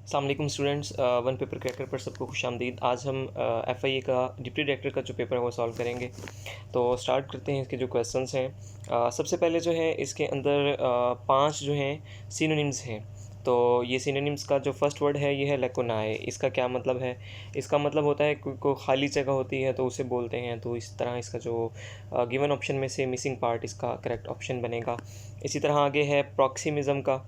अस्सलाम वालेकुम students, one paper cracker पर सबको खुशामदीद। आज हम FIA का डिप्टी डायरेक्टर का जो पेपर है वो सॉल्व करेंगे। तो स्टार्ट करते हैं इसके जो क्वेश्चंस हैं। सबसे पहले जो है इसके अंदर 5 जो हैं सिनोनिम्स हैं। तो ये सिनोनिम्स का जो फर्स्ट वर्ड है ये है लेकोनाए। इसका क्या मतलब है? इसका मतलब होता है कोई खाली जगह होती है तो उसे बोलते हैं। तो इस तरह इसका जो गिवन ऑप्शन में से मिसिंग पार्ट इसका करेक्ट ऑप्शन बनेगा। इसी तरह आगे है प्रॉक्सिमिज़म का।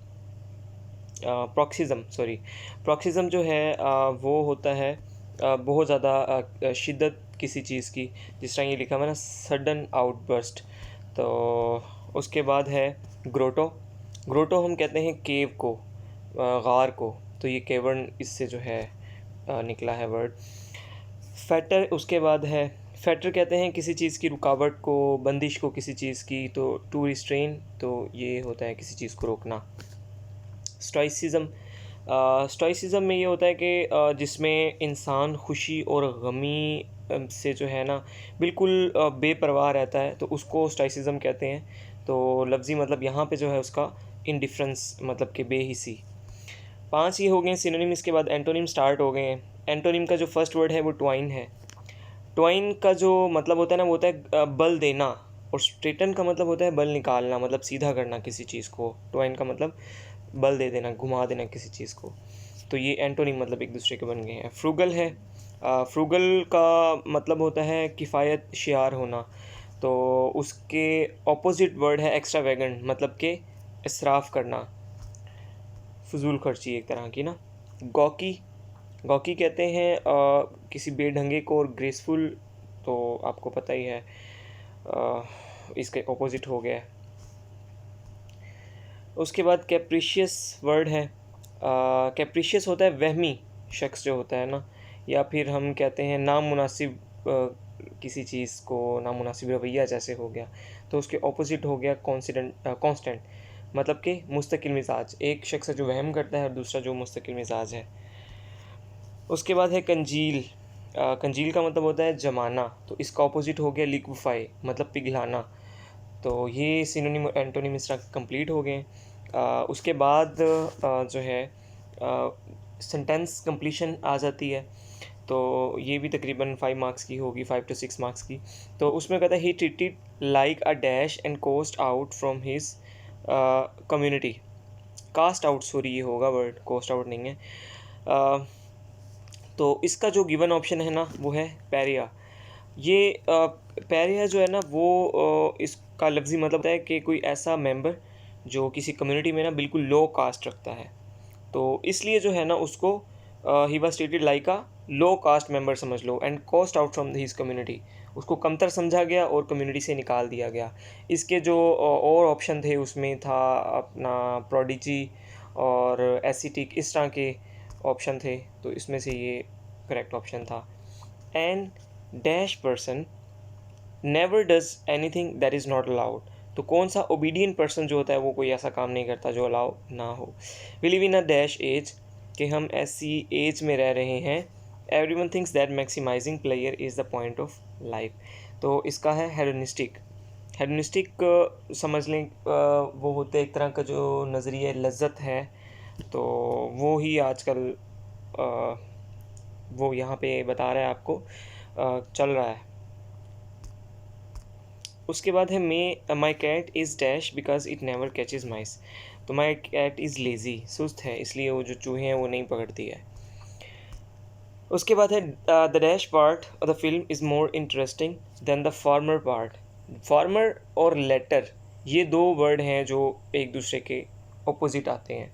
प्रॉक्सिज़म जो है वो होता है बहुत ज़्यादा शिद्दत किसी चीज़ की, जिस तरह ये लिखा हुआ है ना, सडन आउटबर्स्ट। तो उसके बाद है ग्रोटो। ग्रोटो हम कहते हैं केव को, गार को। तो ये केवर्न इससे जो है निकला है वर्ड। फैटर उसके बाद है। फैटर कहते हैं किसी चीज़ की रुकावट को, बंदिश को किसी चीज़ की। तो टू रिस्ट्रेन, तो ये होता है किसी चीज़ को रोकना। स्टोइसिज़म में ये होता है कि जिसमें इंसान खुशी और गमी से जो है ना बिल्कुल बेपरवाह रहता है, तो उसको स्टोइसिज़म कहते हैं। तो लफ्ज़ी मतलब यहाँ पे जो है उसका इंडिफरेंस, मतलब कि बेहिसी। 5 ये हो गए सिनोनिम। इसके बाद एंटोनिम स्टार्ट हो गए हैं। एंटोनिम का जो फर्स्ट वर्ड है वो ट्वाइन है। ट्वाइन का जो मतलब होता है ना वो होता है बल देना, और स्ट्रेटन का मतलब होता है बल निकालना, मतलब सीधा करना किसी चीज़ को। ट्वाइन का मतलब बल दे देना, घुमा देना किसी चीज़ को। तो ये एंटोनिम मतलब एक दूसरे के बन गए हैं। फ्रूगल है। फ्रूगल का मतलब होता है किफ़ायत शियार होना। तो उसके ऑपोजिट वर्ड है एक्स्ट्रावेगेंट, मतलब कि इसराफ करना, फजूल खर्ची एक तरह की ना। गॉकी। गॉकी कहते हैं किसी बेढंगे को, और ग्रेसफुल तो आपको पता ही है इसके ऑपोजिट हो गया है। उसके बाद कैप्रिशियस वर्ड है। कैप्रिशियस होता है वहमी शख्स जो होता है ना, या फिर हम कहते हैं नामुनासिब, किसी चीज़ को नामुनासिब रवैया जैसे हो गया। तो उसके ऑपोजिट हो गया कांस्टेंट, मतलब कि मुस्तकिल मिजाज। एक शख्स जो वहम करता है और दूसरा जो मुस्तकिल मिजाज है। उसके बाद है कंजील। कंजील का मतलब होता है जमाना। तो इसका ऑपोजिट हो गया लिक्विफाई, मतलब पिघलाना। तो ये सिनोनिम एंटोनिम इस तरह कंप्लीट हो गए। उसके बाद जो है सेंटेंस कंप्लीशन आ जाती है। तो ये भी तकरीबन 5 मार्क्स की होगी, 5 to 6 मार्क्स की। तो उसमें कहता है he treated like a dash and cost out from his community. Cast out, sorry ये होगा वर्ड, कोस्ट आउट नहीं है। तो इसका जो गिवन ऑप्शन है ना वो है पैरिया। ये पैरिया जो है ना वो इसका लफ्ज़ी मतलब होता है कि कोई ऐसा मेंबर जो किसी कम्युनिटी में ना बिल्कुल लो कास्ट रखता है। तो इसलिए जो है ना उसको ही was treated like a low caste member समझ लो, and cast out from his community. उसको कमतर समझा गया और कम्युनिटी से निकाल दिया गया। इसके जो और ऑप्शन थे उसमें था अपना प्रोडिजी और एसिटिक, इस तरह के ऑप्शन थे। तो इसमें से ये करेक्ट ऑप्शन था। An dash person never does anything that is not allowed. तो कौन सा ओबीडियंट पर्सन जो होता है वो कोई ऐसा काम नहीं करता जो अलाउ ना हो। We live in a dash age, कि हम ऐसी एज में रह रहे हैं। Everyone thinks that maximizing player is the point of life. तो इसका है हेडोनिस्टिक। हेडोनिस्टिक समझ लें वो होते एक तरह का जो नज़रिया लज्जत है। तो वो ही आजकल वो यहाँ पे बता रहा है आपको चल रहा है। उसके बाद है my cat is dash because it never catches mice. तो माई कैट इज़ लेज़ी, सुस्त है इसलिए वो जो चूहे हैं वो नहीं पकड़ती है। उसके बाद है the dash part of the film is more interesting than the former part. Former और लेटर ये दो वर्ड हैं जो एक दूसरे के ऑपोजिट आते हैं।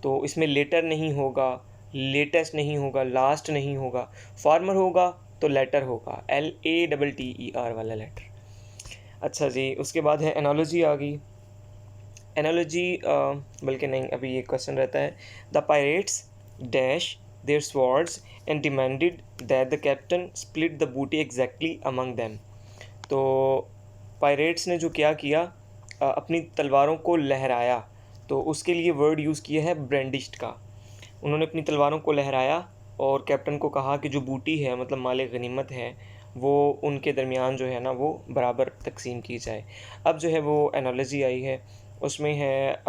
तो इसमें लेटर नहीं होगा, लेटेस्ट नहीं होगा, लास्ट नहीं होगा। फार्मर होगा तो लेटर होगा, LATTER वाला लेटर। अच्छा जी, उसके बाद है एनालॉजी आ गई। एनालॉजी बल्कि नहीं, अभी ये क्वेश्चन रहता है the pirates dash there swords and demanded that the captain split the बूटी एग्जैक्टली अमंग देम। तो पायरेट्स ने जो क्या किया, अपनी तलवारों को लहराया। तो उसके लिए वर्ड यूज़ किया है ब्रेंडिश्ड का। उन्होंने अपनी तलवारों को लहराया और कैप्टन को कहा कि जो बूटी है, मतलब माल गनीमत है, वो उनके दरमियान जो है ना वो बराबर तकसीम की जाए। अब जो है वो एनालॉजी आई है, उसमें है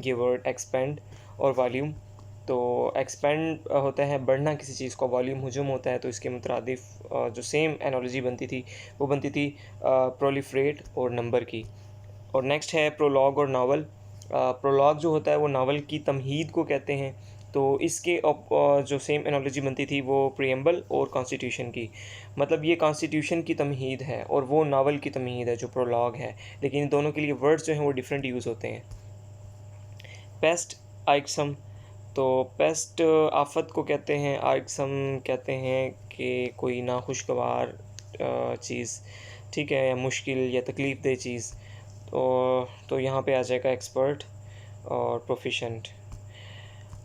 ये वर्ड एक्सपेंड और वॉल्यूम। तो एक्सपेंड होता है बढ़ना किसी चीज़ का, वॉल्यूम हुजूम होता है, तो इसके मुतरादिफ जो सेम एनालॉजी बनती थी वो बनती थी प्रोलिफरेट और नंबर की। और नेक्स्ट है प्रोलॉग और नावल। प्रोलॉग जो होता है वो नावल की तमहीद को कहते हैं, तो इसके जो सेम एनालॉजी बनती थी वो प्रियम्बल और कॉन्स्टिट्यूशन की। मतलब ये कॉन्स्टिट्यूशन की तमहीद है और वो नावल की तमहीद है जो प्रोलॉग है, लेकिन इन दोनों के लिए वर्ड्स जो हैं वो डिफरेंट यूज़ होते हैं। पेस्ट आइक्सम, तो पेस्ट आफत को कहते हैं, आइक्सम कहते हैं कि कोई नाखुशगवार चीज़, ठीक है, या मुश्किल या तकलीफ़ दे चीज़। तो यहाँ पे आ जाएगा एक्सपर्ट और प्रोफिशेंट।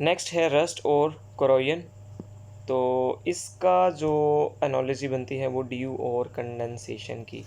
नेक्स्ट है रस्ट और कोरोजन, तो इसका जो एनालॉजी बनती है वो ड्यू और कंडेंसेशन की।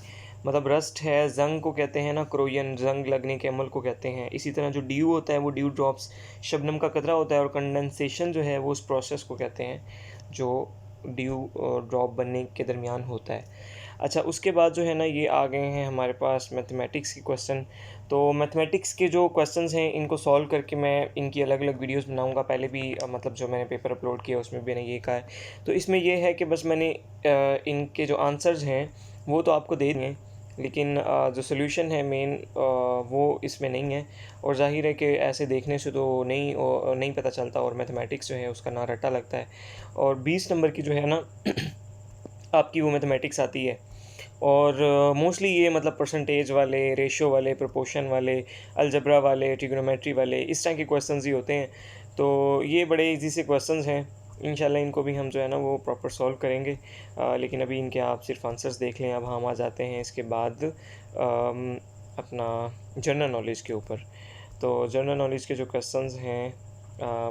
मतलब रस्ट है जंग को कहते हैं ना, क्रोजन जंग लगने के अमल को कहते हैं। इसी तरह जो ड्यू होता है वो ड्यू ड्रॉप्स, शबनम का कतरा होता है, और कंडेंसेशन जो है वो उस प्रोसेस को कहते हैं जो ड्यू ड्रॉप बनने के दरमियान होता है। अच्छा, उसके बाद जो है ना ये आ गए हैं हमारे पास मैथमेटिक्स के क्वेश्चन। तो मैथमेटिक्स के जो क्वेश्चंस हैं इनको सॉल्व करके मैं इनकी अलग अलग वीडियोस बनाऊंगा। पहले भी मतलब जो मैंने पेपर अपलोड किया उसमें भी मैंने ये कहा है। तो इसमें ये है कि बस मैंने इनके जो आंसर्स हैं वो तो आपको दे देंगे, लेकिन जो सोल्यूशन है मेन वो इसमें नहीं है। और ज़ाहिर है कि ऐसे देखने से तो नहीं पता चलता, और मैथमेटिक्स जो है उसका ना रट्टा लगता है। और 20 नंबर की जो है ना आपकी वो मैथमेटिक्स आती है, और मोस्टली ये मतलब परसेंटेज वाले, रेशो वाले, प्रोपोर्शन वाले, अलजबरा वाले, ट्रिग्नोमेट्री वाले, इस तरह के क्वेश्चंस ही होते हैं। तो ये बड़े इजी से क्वेश्चंस हैं, इंशाल्लाह इनको भी हम जो है ना वो प्रॉपर सॉल्व करेंगे। लेकिन अभी इनके आप सिर्फ आंसर्स देख लें। अब हम आ जाते हैं इसके बाद अपना जनरल नॉलेज के ऊपर। तो जनरल नॉलेज के जो क्वेश्चंस हैं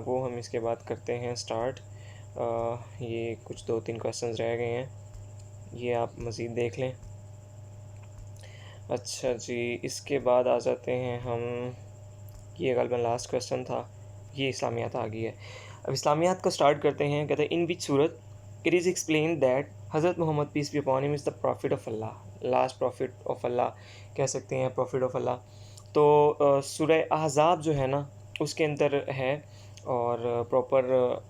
वो हम इसके बाद करते हैं स्टार्ट। ये कुछ 2-3 क्वेश्चंस रह गए हैं, ये आप मज़ीद देख लें। अच्छा जी, इसके बाद आ जाते हैं हम, ये गलबन लास्ट क्वेश्चन था, ये इस्लामियात आ गई है। अब इस्लामियात को स्टार्ट करते हैं। कहते हैं इन विच सूरत इट इज़ एक्सप्लेन दैट हज़रत Mohammad peace be upon him is the prophet of Allah, last prophet of Allah कह सकते हैं, प्रॉफिट ऑफ अल्लाह। तो सूरह अहज़ाब जो है ना उसके अंदर है, और प्रॉपर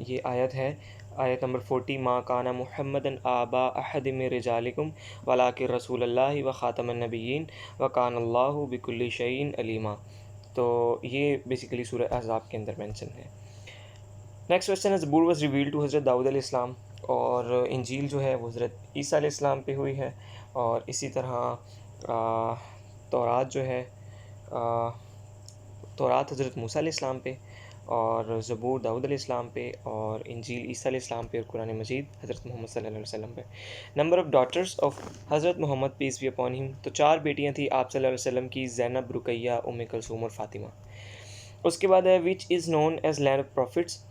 ये आयत है, आयत नंबर 40, मा काना मुहम्मदन आबा अहद मिन रिजालिकुम वलाकिन रसूलुल्लाह व ख़ातमन नबिय्यीन व कानल्लाहु बिकुल्लि शैइन अलीमा। तो ये बेसिकली सूरह अहज़ाब के अंदर मेंशन है। नेक्स्ट क्वेश्चन है, ज़बूर वाज रिवील्ड टू हज़रत दाऊद अलैहिस्सलाम, और इंजील जो है वो हज़रत ईसा अलैहिस्सलाम पे हुई है। और इसी तरह तौरात जो है, तौरात हज़रत मूसा अलैहिस्सलाम पे, और ज़बूर दाऊद अलैहिस्सलाम पे, और इंजील ईसा अलैहिस्सलाम पे, और कुरान मजीद हज़रत मोहम्मद सल्लल्लाहु अलैहि वसल्लम पे। Number of daughters of Hazrat Mohammad peace be upon him, तो 4 बेटियां थी आप सल्लल्लाहु अलैहि वसल्लम की, ज़ैनब, रुकैया, उम्मे कुलसूम और फ़ातिमा। उसके बाद है which is known as land of profits,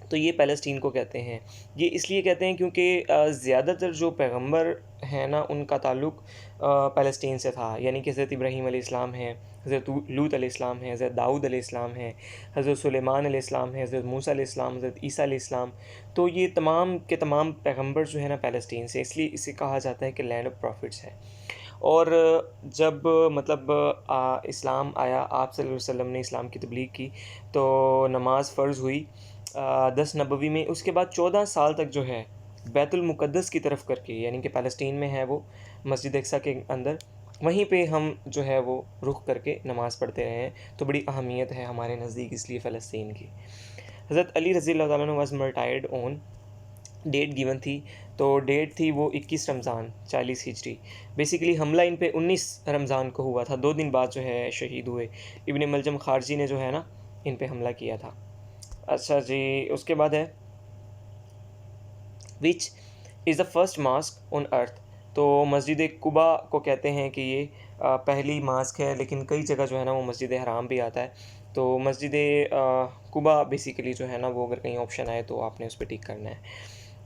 तो ये पैलेस्टीन को कहते हैं। ये इसलिए कहते हैं क्योंकि ज़्यादातर जो पैगंबर हैं ना उनका ताल्लुक़ पैलेस्टीन से था, यानी कि हज़रत इब्राहीम अलैहिस्सलाम हैं, हज़रत लूत अलैहिस्सलाम हैं, हज़रत दाऊद अलैहिस्सलाम हैं, हज़रत सुलेमान अलैहिस्सलाम हैं, हज़रत मूसा अलैहिस्सलाम, हज़रत ईसा अलैहिस्सलाम। तो ये तमाम के तमाम पैगंबर जो है ना पैलेस्टीन से, इसलिए इसे कहा जाता है कि लैंड ऑफ प्रॉफिट्स है। और जब मतलब इस्लाम आया, आप सल्लल्लाहु अलैहि वसल्लम ने इस्लाम की तबलीग की, तो नमाज फ़र्ज़ हुई 10 नबवी में। उसके बाद 14 साल तक जो है बैतुल मुक़द्दस की तरफ करके, यानी कि फ़लस्तीन में है वो मस्जिद अक़सा के अंदर, वहीं पे हम जो है वो रुख करके नमाज़ पढ़ते रहे हैं। तो बड़ी अहमियत है हमारे नज़दीक इसलिए फ़लस्तीन की। हज़रत अली रज़ी अल्लाह ताला अन्हु वाज़ मर्टायर्ड ऑन, डेट गिवन थी, तो डेट थी वो 21 रमज़ान 40 हिजरी। बेसिकली हमला इन पे 19 रमज़ान को हुआ था, 2 दिन बाद जो है शहीद हुए। इब्न मलजम खारजी ने जो है ना इन पे हमला किया था। अच्छा जी, उसके बाद है विच is the first mask on earth, तो मस्जिद कुबा को कहते हैं कि ये पहली मास्क है, लेकिन कई जगह जो है ना वो मस्जिद हराम भी आता है। तो मस्जिद कुबा बेसिकली जो है ना वो अगर कहीं ऑप्शन आए तो आपने उस पर टिक करना है।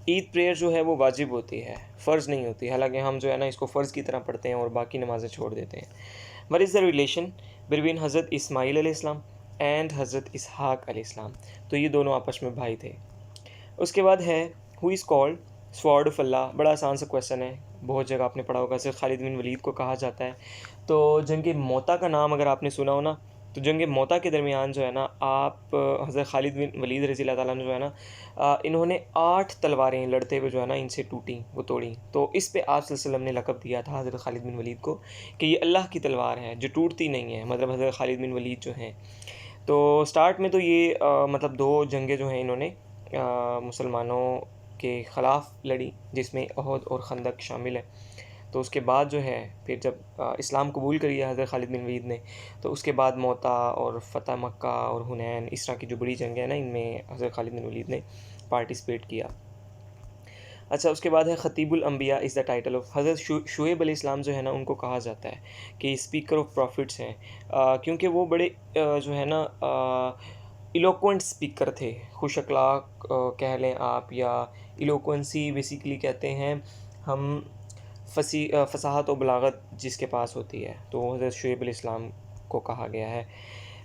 ईद प्रेयर जो है वो वाजिब होती है, फ़र्ज़ नहीं होती, हालांकि हम जो है ना इसको फ़र्ज़ की तरह पढ़ते हैं और बाकी नमाज़ें छोड़ देते हैं। What is the relation between हज़रत इस्माईल अलैहिस्सलाम एंड हज़रत इसहाक़ अलैहिस्सलाम, तो ये दोनों आपस में भाई थे। उसके बाद है who is called sword of Allah, बड़ा आसान सा क्वेश्चन है, बहुत जगह आपने पढ़ा होगा। हज़रत खालिद बिन वलीद को कहा जाता है। तो जंग मौता का नाम अगर आपने सुना हो ना, तो जंग मौता के दरमियान जो है ना आप हज़रत खालिद बिन वलीद रज़ी अल्लाह ताला अन्हु जो है ना इन्होंने 8 तलवारें लड़ते हुए जो है ना इनसे टूटी, वो तोड़ी। तो इस पे आप सल्लल्लाहु अलैहि वसल्लम ने लक़ब दिया था हज़रत खालिद बिन वलीद को कि ये अल्लाह की तलवार है जो टूटती नहीं है, मतलब हज़रत खालिद बिन वलीद जो हैं। तो स्टार्ट में तो ये मतलब 2 जंगें जो हैं इन्होंने मुसलमानों के ख़िलाफ़ लड़ी, जिसमें उहद और खंदक शामिल है। तो उसके बाद जो है फिर जब इस्लाम कबूल कर लिया हज़रत खालिद बिन वलीद ने, तो उसके बाद मौता और फ़तह मक्का और हुनैन, इस तरह की जो बड़ी जंगें हैं ना, इनमें हज़रत खालिद बिन वलीद ने पार्टिसिपेट किया। अच्छा, उसके बाद है ख़तीबुल अंबिया इज़ द टाइटल ऑफ हज़रत शुएब अलैहिस्सलाम जो है ना, उनको कहा जाता है कि स्पीकर ऑफ प्रॉफिट्स हैं, क्योंकि वो बड़े जो है ना इलोक्वेंट स्पीकर थे, खुश अखलाक कह लें आप, या इलोक्वेंसी बेसिकली कहते हैं हम फ़साहत और बलागत जिसके पास होती है, तो हज़रत शुएब अलैहिस्सलाम को कहा गया है।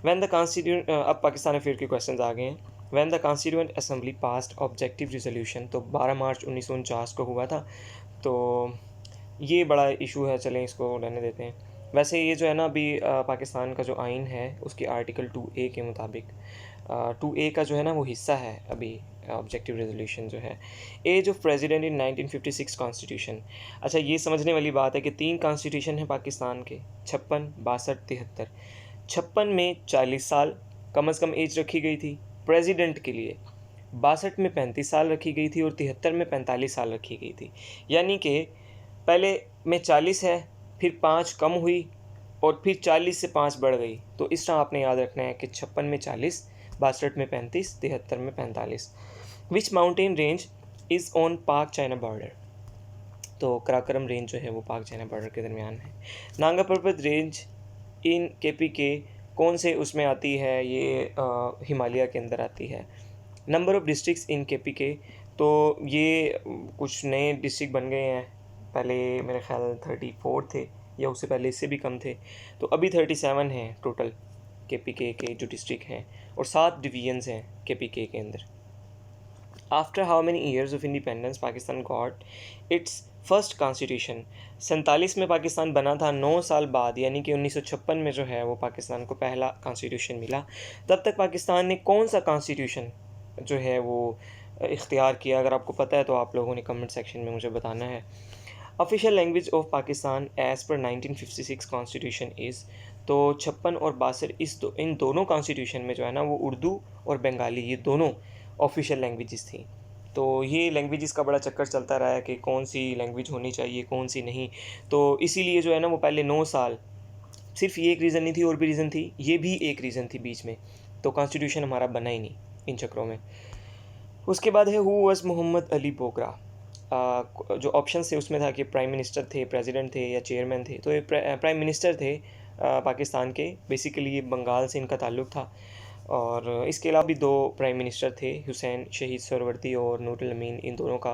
व्हेन द कॉन्स्टिट्यूंट अब पाकिस्तान अफेयर के क्वेश्चंस आ गए हैं। When the constituent assembly passed objective resolution, तो 12 मार्च 1949 को हुआ था। तो ये बड़ा इशू है, चलें इसको रहने देते हैं। वैसे ये जो है ना अभी पाकिस्तान का जो आइन है उसके आर्टिकल 2A के मुताबिक 2A का जो है ना वो हिस्सा है अभी ऑब्जेक्टिव रेजोल्यूशन जो है। Age of president in 1956 constitution. अच्छा, ये समझने वाली बात है कि 3 कॉन्स्टिट्यूशन हैं पाकिस्तान के, 56, 62, 73। 56 में 40 साल कम से कम एज रखी गई थी प्रेसिडेंट के लिए, 62 में 35 साल रखी गई थी और 73 में 45 साल रखी गई थी। यानी कि पहले में 40 है, फिर 5 कम हुई और फिर 40 से 5 बढ़ गई। तो इस तरह आपने याद रखना है कि 56 में 40, 62 में 35, 73 में 45। Which mountain range is on पाक चाइना बॉर्डर। तो कराकरम रेंज जो है वो पाक चाइना बॉर्डर के दरमियान है। नांगा पर्वत रेंज इन KPK कौन से उसमें आती है, ये हिमालय के अंदर आती है। Number of districts in KPK, तो ये कुछ नए डिस्ट्रिक्ट बन गए हैं, पहले मेरे ख्याल 34 थे या उससे पहले इससे भी कम थे, तो अभी 37 हैं टोटल KPK के जो डिस्ट्रिक्ट हैं, और 7 डिवीजन्स हैं KPK के अंदर। After how many years of independence Pakistan got its first constitution. 47 में पाकिस्तान बना था, 9 साल बाद यानी कि 1956 में जो है वो पाकिस्तान को पहला कॉन्स्टिट्यूशन मिला। तब तक पाकिस्तान ने कौन सा कॉन्स्टिट्यूशन जो है वो इख्तियार किया? अगर आपको पता है तो आप लोगों ने कमेंट सेक्शन में मुझे बताना है। Official language of Pakistan as per 1956 constitution is, तो 56 और 62 इन दोनों कॉन्स्टिट्यूशन में जो है ना वो उर्दू और बंगाली, ये दोनों ऑफिशियल लैंग्वेजेस थी। तो ये लैंग्वेजेस का बड़ा चक्कर चलता रहा है कि कौन सी लैंग्वेज होनी चाहिए, कौन सी नहीं। तो इसीलिए जो है ना वो पहले 9 साल, सिर्फ ये एक रीज़न नहीं थी, और भी रीज़न थी, ये भी एक रीज़न थी बीच में, तो कॉन्स्टिट्यूशन हमारा बना ही नहीं इन चक्रों में। उसके बाद है हु वाज मोहम्मद अली बोगरा। जो ऑप्शन थे उसमें था कि प्राइम मिनिस्टर थे, प्रेसिडेंट थे या चेयरमैन थे। तो ये प्राइम मिनिस्टर थे पाकिस्तान के, बेसिकली ये बंगाल से इनका ताल्लुक़ था। और इसके अलावा भी 2 प्राइम मिनिस्टर थे, हुसैन शहीद सोहरावर्दी और नूरुल अमीन, इन दोनों का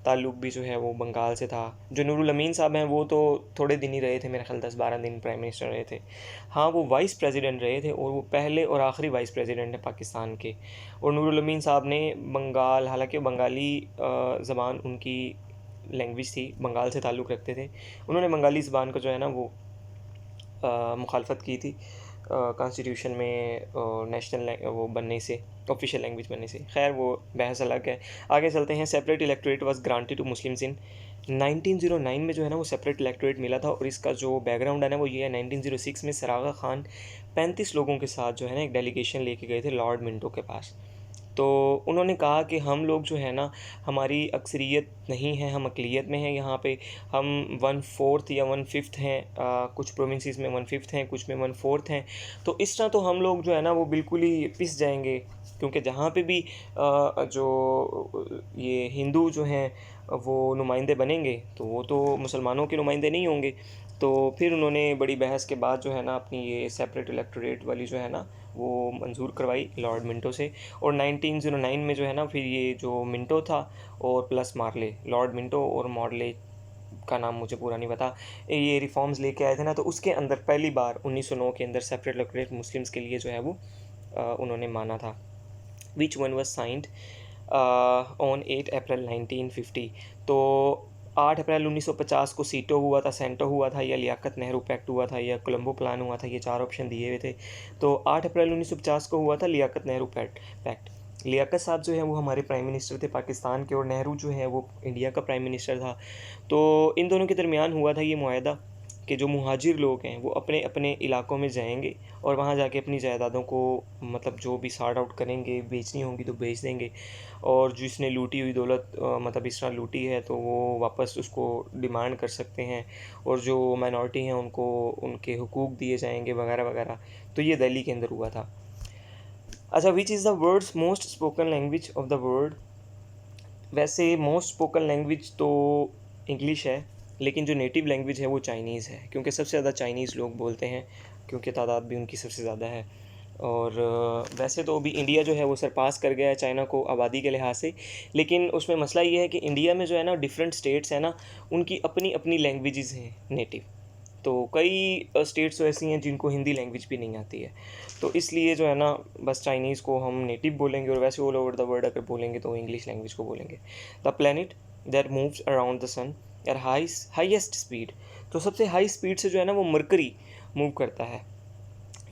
ताल्लुक़ भी जो है वो बंगाल से था। जो नूरुल अमीन साहब हैं वो तो थोड़े दिन ही रहे थे, मेरे ख्याल 10-12 दिन प्राइम मिनिस्टर रहे थे। हाँ, वो वाइस प्रेसिडेंट रहे थे और वो पहले और आखिरी वाइस प्रेसिडेंट हैं पाकिस्तान के। और नूरुल अमीन साहब ने बंगाल, हालांकि बंगाली ज़बान उनकी लैंग्वेज थी, बंगाल से ताल्लुक़ रखते थे, उन्होंने बंगाली ज़बान को जो है ना वो मुखालफत की थी कॉन्स्टिट्यूशन में नेशनल वो बनने से, ऑफिशियल लैंग्वेज बनने से। खैर वो बहस अलग है, आगे चलते हैं। Separate electorate was granted to Muslims in 1909 में जो है ना वो सेपरेट इलेक्टोरेट मिला था। और इसका जो बैकग्राउंड है ना वो ये है, 1906 में सरागा खान 35 लोगों के साथ जो है ना एक डेलीगेशन लेके गए थे लॉर्ड मिंटो के पास। तो उन्होंने कहा कि हम लोग जो है ना, हमारी अक्सरियत नहीं है, हम अक़लियत में हैं यहाँ पे, हम 1/4 या 1/5 हैं, कुछ प्रोविंसेस में 1/5 हैं, कुछ में 1/4 हैं। तो इस तरह तो हम लोग जो है ना वो बिल्कुल ही पिस जाएंगे, क्योंकि जहाँ पे भी जो ये हिंदू जो हैं वो नुमाइंदे बनेंगे तो वो तो मुसलमानों के नुमाइंदे नहीं होंगे। तो फिर उन्होंने बड़ी बहस के बाद जो है ना अपनी ये सेपरेट इलेक्टोरेट वाली जो है ना वो मंजूर करवाई लॉर्ड मिंटो से। और 1909 में जो है ना फिर ये जो मिंटो था और प्लस मार्ले, लॉर्ड मिंटो और मार्ले का नाम मुझे पूरा नहीं पता, ये रिफॉर्म्स लेके आए थे ना, तो उसके अंदर पहली बार 1909 के अंदर सेपरेट इलेक्टोरेट मुस्लिम्स के लिए जो है वो उन्होंने माना था। Which one was signed on 8 अप्रैल 1950। तो 8 अप्रैल 1950 को सीटो हुआ था, सेंटो हुआ था, या लियाकत नेहरू पैक्ट हुआ था, या कोलंबो प्लान हुआ था। ये 4 ऑप्शन दिए हुए थे। तो 8 अप्रैल 1950 को हुआ था लियाकत नेहरू पैक्ट। लियाकत साहब जो है वो हमारे प्राइम मिनिस्टर थे पाकिस्तान के, और नेहरू जो है वो इंडिया का प्राइम मिनिस्टर था। तो इन दोनों के दरमियान हुआ था ये मुआहदा कि जो मुहाजिर लोग हैं वो अपने अपने इलाकों में जाएंगे और वहाँ जाके अपनी जायदादों को मतलब जो भी सॉर्ट आउट करेंगे, बेचनी होंगी तो बेच देंगे, और जिसने लूटी हुई दौलत मतलब इस तरह लूटी है तो वो वापस उसको डिमांड कर सकते हैं, और जो माइनॉरिटी हैं उनको उनके हुकूक दिए जाएंगे वगैरह वगैरह। तो ये दिल्ली के अंदर हुआ था। अच्छा, which is the world's most spoken language of the world? वैसे मोस्ट स्पोकन लैंग्वेज तो इंग्लिश है, लेकिन जो नेटिव लैंग्वेज है वो चाइनीज़ है, क्योंकि सबसे ज़्यादा चाइनीज़ लोग बोलते हैं, क्योंकि तादाद भी उनकी सबसे ज़्यादा है। और वैसे तो अभी इंडिया जो है वो सरपास कर गया है चाइना को आबादी के लिहाज से, लेकिन उसमें मसला ये है कि इंडिया में जो है ना डिफरेंट स्टेट्स हैं ना, उनकी अपनी अपनी लैंग्वेजेस हैं नेटिव। तो कई स्टेट्स तो ऐसी हैं जिनको हिंदी लैंग्वेज भी नहीं आती है, तो इसलिए जो है ना बस चाइनीज़ को हम नेटिव बोलेंगे, और वैसे ऑल ओवर द वर्ल्ड अगर बोलेंगे तो इंग्लिश लैंग्वेज को बोलेंगे। The planet that moves around the sun at highest speed. तो सबसे हाई स्पीड से जो है ना वो मरकरी मूव करता है।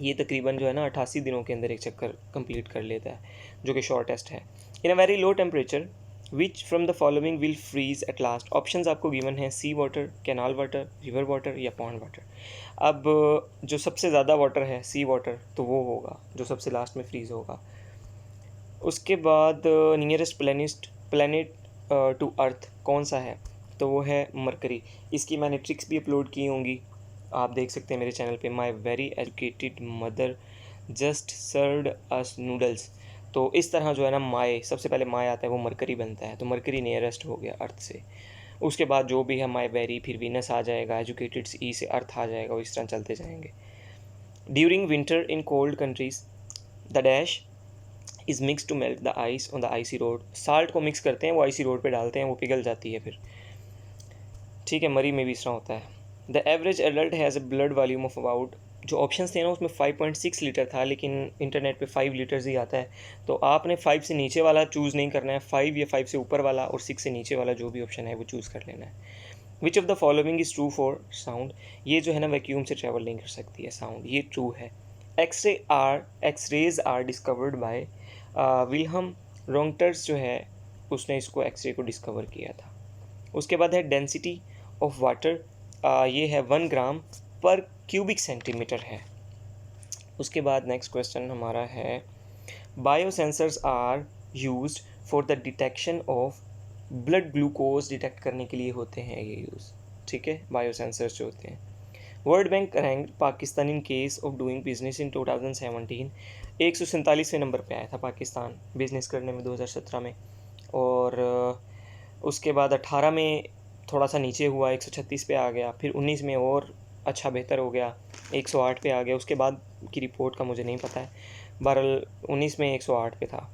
ये तकरीबन जो है ना 88 दिनों के अंदर एक चक्कर कंप्लीट कर लेता है, जो कि शॉर्टेस्ट है। In a very low temperature which from the following will freeze at last? Options आपको गिवन है sea water, canal water, river water या पॉन्ड वाटर। अब जो सबसे ज़्यादा वाटर है सी वाटर, तो वो होगा जो सबसे लास्ट में फ्रीज़ होगा। उसके बाद नियरेस्ट प्लेनेट टू अर्थ कौन सा है? तो वो है मरकरी। इसकी मैंने ट्रिक्स भी अपलोड की होंगी, आप देख सकते हैं मेरे चैनल पे। My very educated mother just served us noodles. तो इस तरह जो है ना माए, सबसे पहले माए आता है वो मरकरी बनता है, तो मरकरी नियरेस्ट हो गया अर्थ से। उसके बाद जो भी है माई वेरी, फिर वीनस आ जाएगा, एजुकेटेड ई से अर्थ आ जाएगा, इस तरह चलते जाएंगे। During winter in cold countries the dash is mix to melt the ice on the icy road. Salt को मिक्स करते हैं, वो आइसी रोड पे डालते हैं, वो पिघल जाती है फिर। ठीक है, मरी में भी इस तरह होता है। The average adult has a blood volume of about, जो ऑप्शंस थे ना उसमें 5.6 लीटर था, लेकिन इंटरनेट पे 5 लीटर्स ही आता है। तो आपने 5 से नीचे वाला चूज़ नहीं करना है, 5 या 5 से ऊपर वाला, और 6 से नीचे वाला जो भी ऑप्शन है वो चूज़ कर लेना है। Which of the following is true for sound? ये जो है ना वैक्यूम से ट्रैवल नहीं कर सकती है साउंड, ये ट्रू है। X rays are discovered by Wilhelm Roentgen, जो है उसने इसको एक्सरे को डिस्कवर किया था। उसके बाद है डेंसिटी ऑफ वाटर, ये है 1 ग्राम पर क्यूबिक सेंटीमीटर है। उसके बाद नेक्स्ट क्वेश्चन हमारा है biosensors are used for the detection of blood glucose, detect करने के लिए होते हैं ये यूज़। ठीक है, बायोसेंसर्स जो होते हैं। World Bank rank Pakistan in case of doing business in 2017, 147वें नंबर पे आया था पाकिस्तान बिज़नेस करने में 2017 में। और उसके बाद 18 में थोड़ा सा नीचे हुआ, 136 पे आ गया, फिर 19 में और अच्छा बेहतर हो गया, 108 पे आ गया। उसके बाद की रिपोर्ट का मुझे नहीं पता है, बहरहाल 19 में 108 पे था।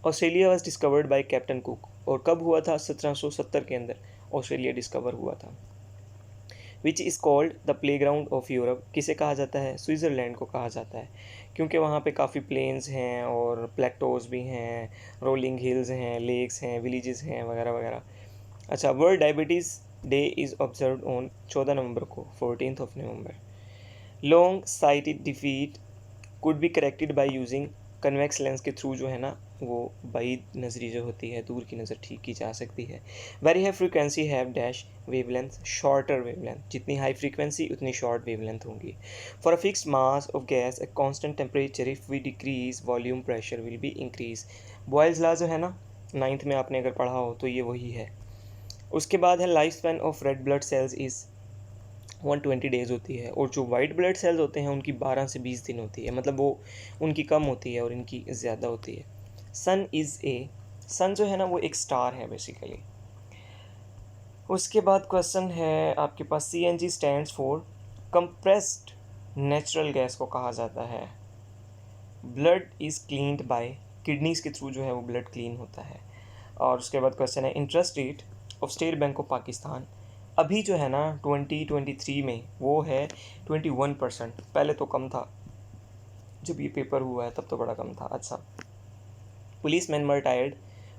Australia was discovered by captain cook, और कब हुआ था? 1770 के अंदर ऑस्ट्रेलिया डिस्कवर हुआ था। Which is called the play ground of Europe, किसे कहा जाता है? स्विट्ज़रलैंड को कहा जाता है, क्योंकि वहाँ पे काफ़ी प्लेन्स हैं और प्लेटोज़ भी हैं, रोलिंग हिल्स हैं, लेक्स हैं, विलेजेस हैं वगैरह वगैरह। अच्छा, World Diabetes Day is observe on 14 November को, 14 November. Long sighted defect could be corrected by using convex lens के थ्रू, जो है ना वो बाईद नज़री जो होती है, दूर की नज़र ठीक की जा सकती है। Very high frequency have dash wavelength, shorter wavelength, जितनी हाई फ्रीक्वेंसी उतनी शॉर्ट वेवलेंथ होंगी। For a fixed mass of gas a constant temperature if we decrease volume pressure will be increase. Boyle's law जो है ना 9th में आपने अगर पढ़ा हो तो ये वही है। उसके बाद है life span of red blood cells is 120 days होती है, और जो वाइट ब्लड सेल्स होते हैं उनकी 12 से 20 दिन होती है, मतलब वो उनकी कम होती है और इनकी ज़्यादा होती है। सन जो है ना वो एक स्टार है बेसिकली। उसके बाद क्वेश्चन है आपके पास CNG stands for compressed natural gas को कहा जाता है। Blood is cleaned by, kidneys के थ्रू जो है वो ब्लड क्लीन होता है। और उसके बाद क्वेश्चन है interest rate of state bank of Pakistan अभी जो है ना 2023 में वो है 21%। पहले तो कम था, जब ये पेपर हुआ है तब तो बड़ा कम था। अच्छा, policeman were tired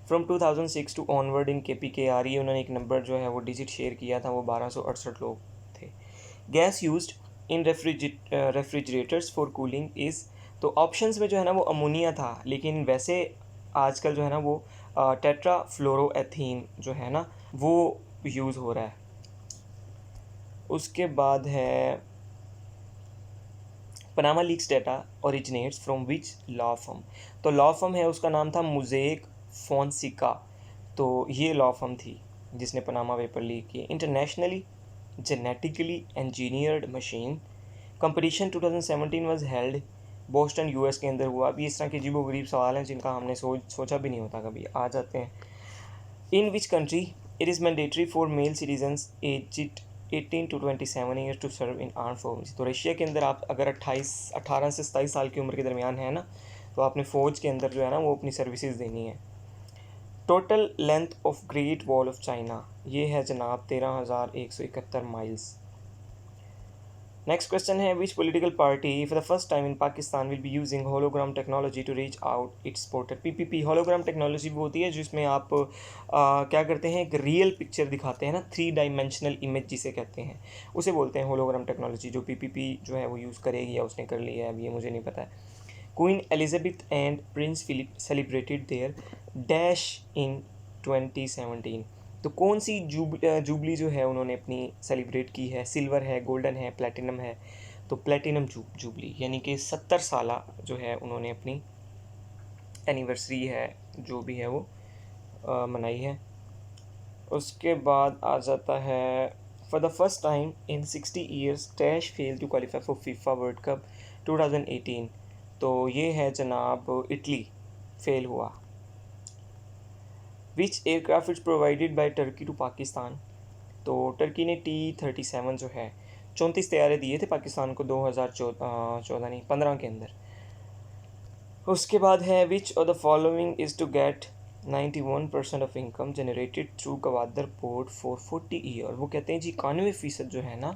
from 2006 to onward in KPKR, ये उन्होंने एक नंबर जो है वो डिजिट शेयर किया था, वो 1268 लोग थे। Gas used in refrigerators for cooling is, तो ऑप्शंस में जो है ना वो अमोनिया था, लेकिन वैसे आजकल जो है ना वो टेट्राफ्लोरोएथीन जो है ना वो यूज़ हो रहा है। उसके बाद है Panama leaks data originates from which law firm, तो लॉ फर्म है उसका नाम था मोज़ेक फोंसिका, तो ये लॉ फर्म थी जिसने पनामा पेपर लीक किए। Internationally genetically engineered machine competition 2017 was held Boston US के अंदर हुआ। अभी इस तरह के अजीबोगरीब सवाल हैं जिनका हमने सोचा भी नहीं होता, कभी आ जाते हैं। In which country it is mandatory for male citizens aged 18 to 27 years to serve in arm force, तो रशिया के अंदर आप अगर 18 से 27 साल की उम्र के दरमियान है ना, तो आपने फ़ौज के अंदर जो है ना वो अपनी सर्विसेज देनी है। Total length of great wall of China, ये है जनाब 13,171 miles. Next question is which political party for the first time in Pakistan will be using hologram technology to reach out its voter. PPP hologram technology वो होती है जिसमें आप क्या करते हैं, एक रियल पिक्चर दिखाते हैं ना, 3 डायमेंशनल इमेज जिसे कहते हैं, उसे बोलते हैं होलोग्राम टेक्नोलॉजी। जो PPP जो है वो यूज़ करेगी या उसने कर लिया है, अब ये मुझे नहीं पता है। Queen Elizabeth and prince Philip celebrated their dash in 2017, तो कौन सी जुबली जो है उन्होंने अपनी सेलिब्रेट की है, सिल्वर है, गोल्डन है, प्लेटिनम है, तो प्लेटिनम जुबली, यानी कि 70 साल जो है उन्होंने अपनी एनिवर्सरी है जो भी है वो मनाई है। उसके बाद आ जाता है for the first time in 60 years dash fail to qualify for FIFA World Cup 2018, तो ये है जनाब इटली फेल हुआ। Which aircraft is provided by Turkey to Pakistan, तो टर्की ने T-37 जो है 34 तैयारे दिए थे पाकिस्तान को 2014 नहीं 15 के अंदर। उसके बाद है which of the following is to get 91% of income generated through Gwadar port for 40 year, वो कहते हैं जी 91% जो है ना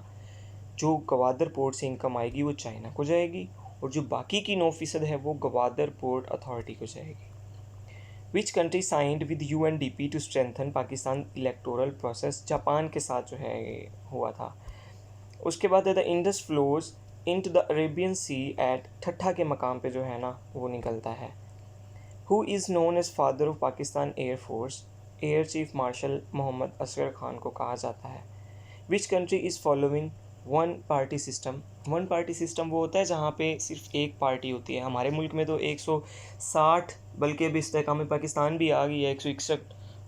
जो गवादर पोर्ट से इनकम आएगी वो चाइना को जाएगी, और जो बाकी की 9% है वो गवादर पोर्ट अथॉरिटी को जाएगी। Which country signed with UNDP to strengthen Pakistan electoral process, Japan के साथ जो है हुआ था। उसके बाद the Indus flows into the Arabian sea at Thatta के मकाम पे जो है ना वो निकलता है। Who is known as father of Pakistan air force, air chief marshal Mohammad Asghar Khan को कहा जाता है। Which country is following one party system, one party system वो होता है जहाँ पे सिर्फ एक पार्टी होती है। हमारे मुल्क में तो 160 बल्कि अभी इस्तेकाम में पाकिस्तान भी आ गई है, 161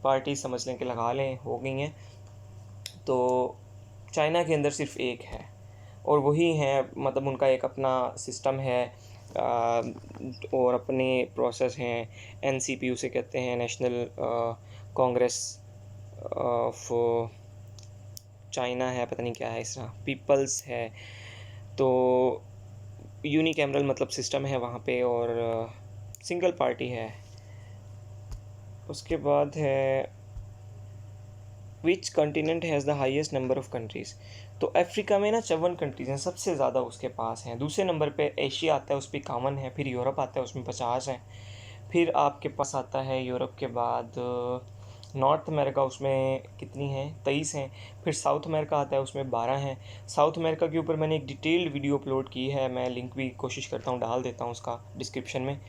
पार्टी समझ लें कि लगा लें हो गई हैं, तो चाइना के अंदर सिर्फ एक है और वही है, मतलब उनका एक अपना सिस्टम है और अपने प्रोसेस हैं। NCP उसे कहते हैं, नेशनल कांग्रेस ऑफ चाइना है, पता नहीं क्या है इस तरह, पीपल्स है, तो यूनिकैमरल मतलब सिस्टम है वहाँ पे और सिंगल पार्टी है। उसके बाद है which continent has the highest number of countries, तो अफ्रीका में ना 54 कंट्रीज़ हैं, सबसे ज़्यादा उसके पास हैं। दूसरे नंबर पे एशिया आता है, उस पर 51 है, फिर यूरोप आता है उसमें 50 हैं, फिर आपके पास आता है यूरोप के बाद नॉर्थ अमेरिका, उसमें कितनी हैं 23 हैं, फिर साउथ अमेरिका आता है उसमें 12 हैं। साउथ अमेरिका के ऊपर मैंने एक डिटेल्ड वीडियो अपलोड की है, मैं लिंक भी कोशिश करता हूँ डाल देता हूँ उसका डिस्क्रिप्शन में,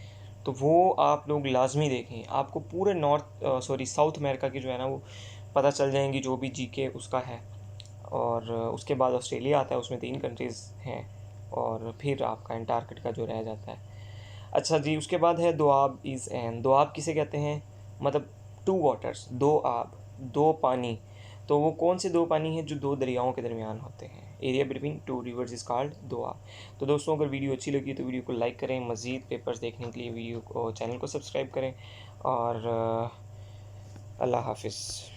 तो वो आप लोग लाजमी देखें, आपको पूरे साउथ अमेरिका की जो है ना वो पता चल जाएंगी, जो भी GK उसका है। और उसके बाद ऑस्ट्रेलिया आता है, उसमें 3 कंट्रीज़ हैं, और फिर आपका अंटार्कटिका जो रह जाता है। अच्छा जी, उसके बाद है दोआब इज़ एन, दोआब किसे कहते हैं, मतलब 2 वाटर्स, 2 आब, 2 पानी, तो वो कौन से 2 पानी हैं जो 2 दरियाओं के दरमियान होते हैं, area between 2 reverse is called Doab. तो दोस्तों अगर वीडियो अच्छी लगी तो वीडियो को लाइक करें, मज़ीद पेपर्स देखने के लिए वीडियो को चैनल को सब्सक्राइब करें, और अल्लाह हाफिज़।